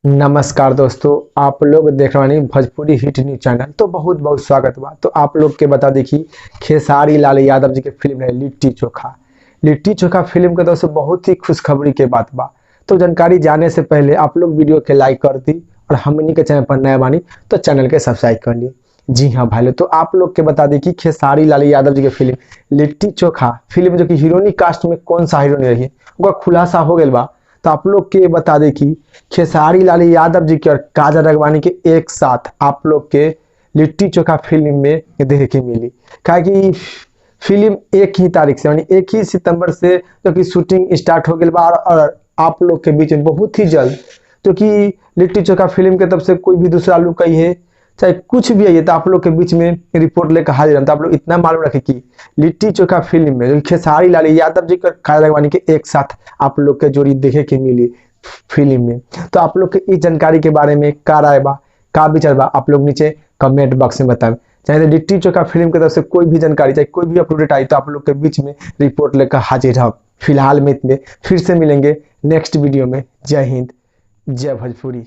नमस्कार दोस्तों, आप लोग देख रहे हैं भोजपुरी हिट न्यूज चैनल। तो बहुत बहुत स्वागत बा। तो आप लोग के बता दी कि खेसारी लाल यादव जी के फिल्म है लिट्टी चोखा। लिट्टी चोखा फिल्म के दोस्तों बहुत ही खुशखबरी के बात बा। तो जानकारी जाने से पहले आप लोग वीडियो के लाइक कर दी और हमनी के चैनल पर नया बानी तो चैनल के सब्सक्राइब कर ली। जी हाँ भाई, तो आप लोग के बता दी कि खेसारी लाल यादव जी के फिल्म लिट्टी चोखा फिल्म जो कि हीरोइनी कास्ट में कौन सा हीरोइन रही है खुलासा हो गया बा। तो आप लोग के बता दें कि खेसारी लाल यादव जी के और काजल राघवानी के एक साथ आप लोग के लिट्टी चोखा फिल्म में देखे के मिली। क्या कि फिल्म एक ही तारीख से यानी 1 ही सितंबर से जो कि शूटिंग स्टार्ट हो गई बा और आप लोग के बीच में बहुत ही जल्द जो कि लिट्टी चोखा फिल्म के तरफ से कोई भी दूसरा लुक आई है चाहे कुछ भी आई है तो आप लोग के बीच में रिपोर्ट लेकर हाजिर। तो आप लोग इतना मालूम रखें कि लिट्टी चोखा फिल्म में जो खेसारी लाल यादव जी और काजल राघवानी के एक साथ आप लोग के जोड़ी देखे के मिली फिल्म में। तो आप लोग के इस जानकारी के बारे में का राय बा, का विचार बा, आप लोग नीचे कमेंट बॉक्स में बताएं। चाहे तो लिट्टी चोखा फिल्म की तरफ से कोई भी जानकारी चाहे कोई भी अपडेट आई तो आप लोग के बीच में रिपोर्ट लेकर हाजिर रहो। फिलहाल में इतने, फिर से मिलेंगे नेक्स्ट वीडियो में। जय हिंद, जय भोजपुरी।